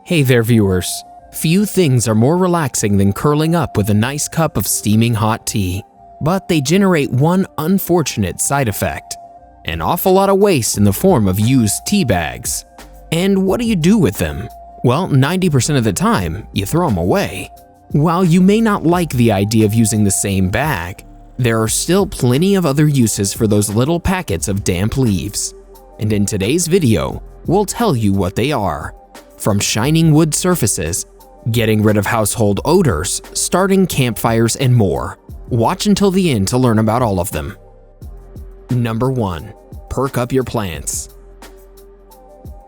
Hey there, viewers. Few things are more relaxing than curling up with a nice cup of steaming hot tea, but they generate one unfortunate side effect: an awful lot of waste in the form of used tea bags. And what do you do with them? Well, 90% of the time, you throw them away. While you may not like the idea of using the same bag, there are still plenty of other uses for those little packets of damp leaves. And in today's video, we'll tell you what they are. From shining wood surfaces, getting rid of household odors, starting campfires, and more. Watch until the end to learn about all of them. Number 1. Perk up your plants.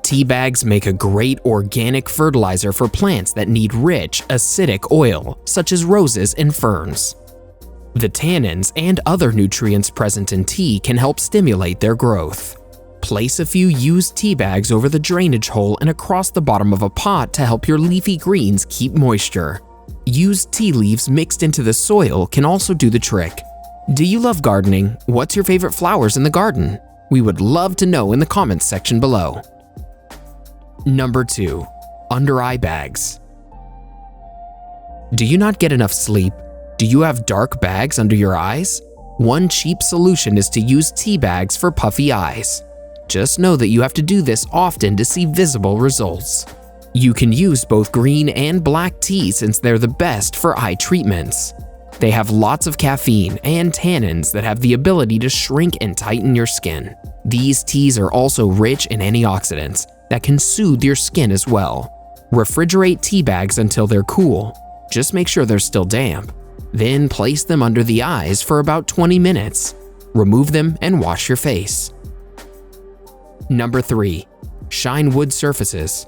Tea bags make a great organic fertilizer for plants that need rich, acidic oil, such as roses and ferns. The tannins and other nutrients present in tea can help stimulate their growth. Place a few used tea bags over the drainage hole and across the bottom of a pot to help your leafy greens keep moisture. Used tea leaves mixed into the soil can also do the trick. Do you love gardening? What's your favorite flowers in the garden? We would love to know in the comments section below. Number 2. Under eye bags. Do you not get enough sleep? Do you have dark bags under your eyes? One cheap solution is to use tea bags for puffy eyes. Just know that you have to do this often to see visible results. You can use both green and black tea since they're the best for eye treatments. They have lots of caffeine and tannins that have the ability to shrink and tighten your skin. These teas are also rich in antioxidants that can soothe your skin as well. Refrigerate tea bags until they're cool. Just make sure they're still damp. Then place them under the eyes for about 20 minutes. Remove them and wash your face. Number 3. Shine wood surfaces.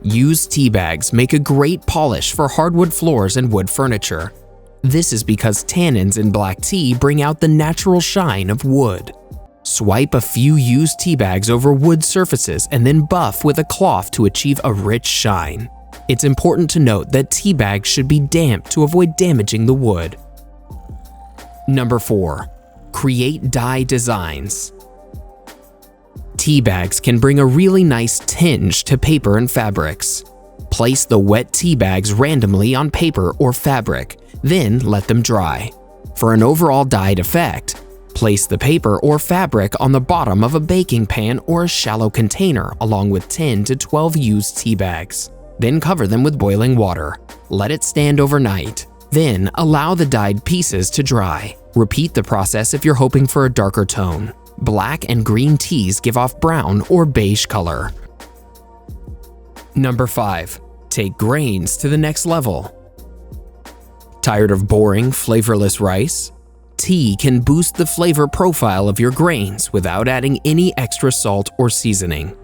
Used tea bags make a great polish for hardwood floors and wood furniture. This is because tannins in black tea bring out the natural shine of wood. Swipe a few used tea bags over wood surfaces and then buff with a cloth to achieve a rich shine. It's important to note that tea bags should be damp to avoid damaging the wood. Number 4. Create dye designs. Tea bags can bring a really nice tinge to paper and fabrics. Place the wet tea bags randomly on paper or fabric, then let them dry. For an overall dyed effect, place the paper or fabric on the bottom of a baking pan or a shallow container along with 10 to 12 used tea bags. Then cover them with boiling water. Let it stand overnight. Then allow the dyed pieces to dry. Repeat the process if you're hoping for a darker tone. Black and green teas give off brown or beige color. Number 5. Take grains to the next level. Tired of boring, flavorless rice? Tea can boost the flavor profile of your grains without adding any extra salt or seasoning.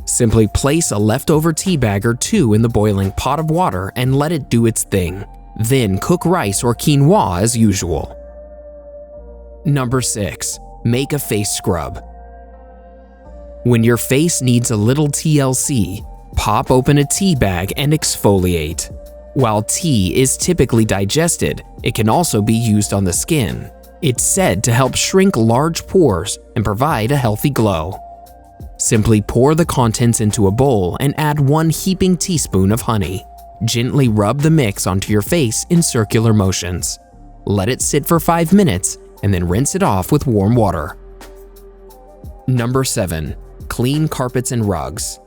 Simply place a leftover tea bag or two in the boiling pot of water and let it do its thing. Then cook rice or quinoa as usual. Number 6. Make a face scrub. When your face needs a little TLC, pop open a tea bag and exfoliate. While tea is typically digested, it can also be used on the skin. It's said to help shrink large pores and provide a healthy glow. Simply pour the contents into a bowl and add 1 heaping teaspoon of honey. Gently rub the mix onto your face in circular motions. Let it sit for 5 minutes and then rinse it off with warm water. Number 7. Clean carpets and rugs.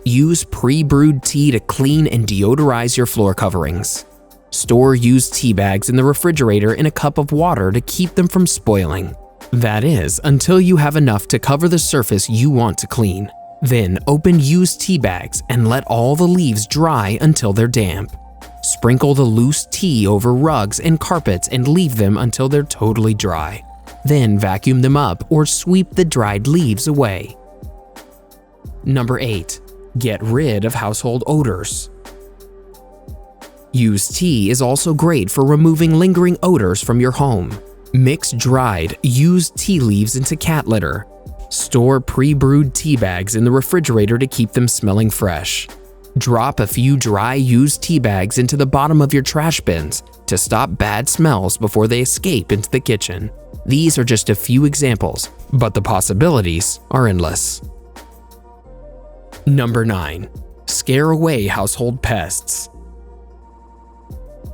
Use pre-brewed tea to clean and deodorize your floor coverings. Store used tea bags in the refrigerator in a cup of water to keep them from spoiling. That is, until you have enough to cover the surface you want to clean. Then open used tea bags and let all the leaves dry until they're damp. Sprinkle the loose tea over rugs and carpets and leave them until they're totally dry. Then vacuum them up or sweep the dried leaves away. Number 8. Get rid of household odors. Used tea is also great for removing lingering odors from your home. Mix dried, used tea leaves into cat litter. Store pre-brewed tea bags in the refrigerator to keep them smelling fresh. Drop a few dry used tea bags into the bottom of your trash bins to stop bad smells before they escape into the kitchen. These are just a few examples, but the possibilities are endless. Number 9. Scare away household pests.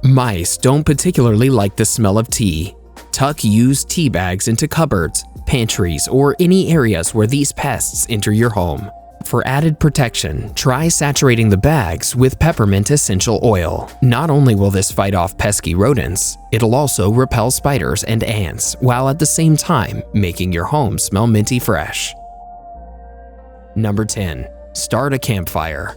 Mice don't particularly like the smell of tea. Tuck used tea bags into cupboards, pantries, or any areas where these pests enter your home. For added protection, try saturating the bags with peppermint essential oil. Not only will this fight off pesky rodents, it'll also repel spiders and ants, while at the same time making your home smell minty fresh. Number 10. Start a campfire.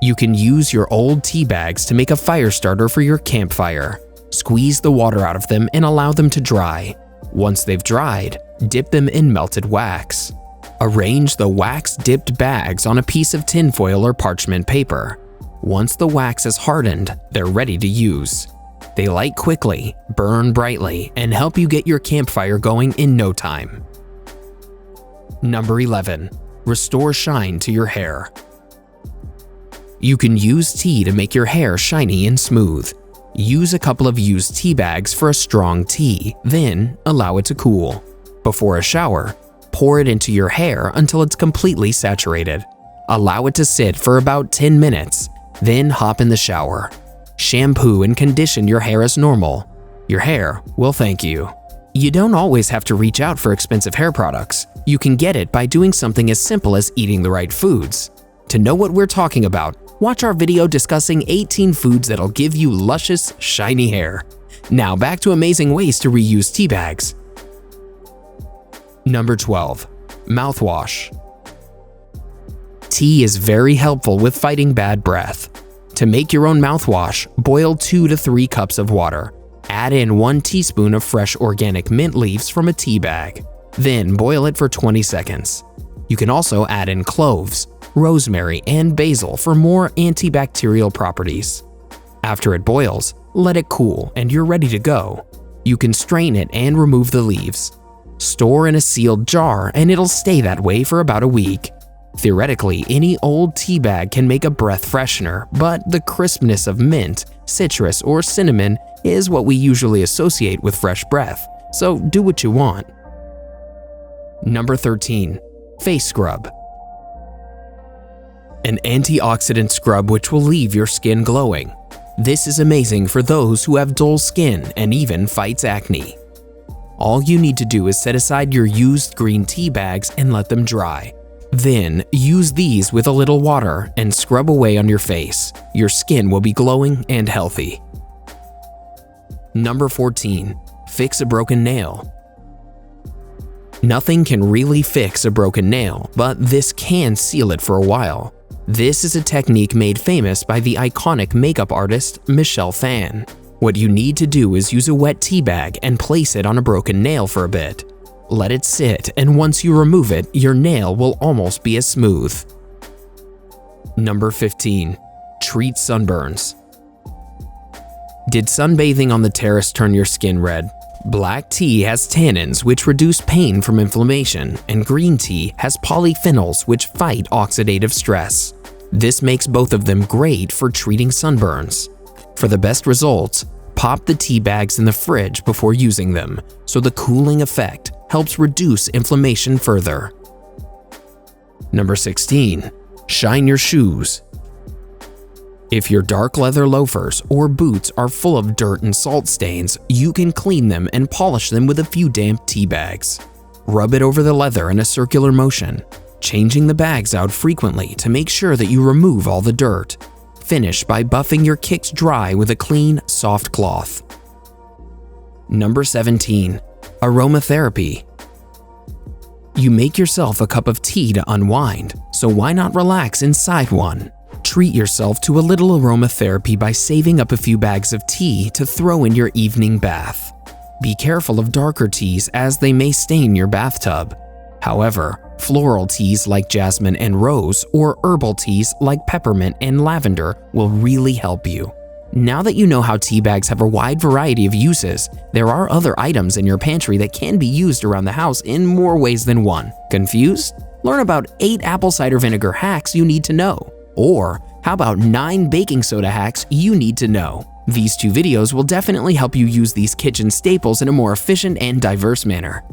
You can use your old tea bags to make a fire starter for your campfire. Squeeze the water out of them and allow them to dry. Once they've dried, dip them in melted wax. Arrange the wax-dipped bags on a piece of tinfoil or parchment paper. Once the wax is hardened, they're ready to use. They light quickly, burn brightly, and help you get your campfire going in no time. Number 11. Restore shine to your hair. You can use tea to make your hair shiny and smooth. Use a couple of used tea bags for a strong tea, then allow it to cool. Before a shower, pour it into your hair until it's completely saturated. Allow it to sit for about 10 minutes, then hop in the shower. Shampoo and condition your hair as normal. Your hair will thank you. You don't always have to reach out for expensive hair products. You can get it by doing something as simple as eating the right foods. To know what we're talking about, watch our video discussing 18 foods that'll give you luscious, shiny hair. Now back to amazing ways to reuse tea bags. Number 12. Mouthwash. Tea is very helpful with fighting bad breath. To make your own mouthwash, boil 2 to 3 cups of water. Add in 1 teaspoon of fresh organic mint leaves from a tea bag. Then boil it for 20 seconds. You can also add in cloves, rosemary, and basil for more antibacterial properties. After it boils, let it cool and you're ready to go. You can strain it and remove the leaves. Store in a sealed jar and it'll stay that way for about a week. Theoretically, any old tea bag can make a breath freshener, but the crispness of mint, citrus, or cinnamon is what we usually associate with fresh breath, so do what you want. Number 13. Face scrub. An antioxidant scrub which will leave your skin glowing. This is amazing for those who have dull skin and even fights acne. All you need to do is set aside your used green tea bags and let them dry. Then use these with a little water and scrub away on your face. Your skin will be glowing and healthy. Number 14. Fix a broken nail. Nothing can really fix a broken nail, but this can seal it for a while. This is a technique made famous by the iconic makeup artist Michelle Phan. What you need to do is use a wet tea bag and place it on a broken nail for a bit. Let it sit, and once you remove it, your nail will almost be as smooth. Number 15. Treat sunburns. Did sunbathing on the terrace turn your skin red? Black tea has tannins which reduce pain from inflammation, and green tea has polyphenols which fight oxidative stress. This makes both of them great for treating sunburns. For the best results, pop the tea bags in the fridge before using them, so the cooling effect helps reduce inflammation further. Number 16. Shine your shoes. If your dark leather loafers or boots are full of dirt and salt stains, you can clean them and polish them with a few damp tea bags. Rub it over the leather in a circular motion, changing the bags out frequently to make sure that you remove all the dirt. Finish by buffing your kicks dry with a clean, soft cloth. Number 17. Aromatherapy. You make yourself a cup of tea to unwind, so why not relax inside one? Treat yourself to a little aromatherapy by saving up a few bags of tea to throw in your evening bath. Be careful of darker teas as they may stain your bathtub. However, floral teas like jasmine and rose or herbal teas like peppermint and lavender will really help you. Now that you know how tea bags have a wide variety of uses, there are other items in your pantry that can be used around the house in more ways than one. Confused? Learn about 8 apple cider vinegar hacks you need to know. Or how about 9 baking soda hacks you need to know? These 2 videos will definitely help you use these kitchen staples in a more efficient and diverse manner.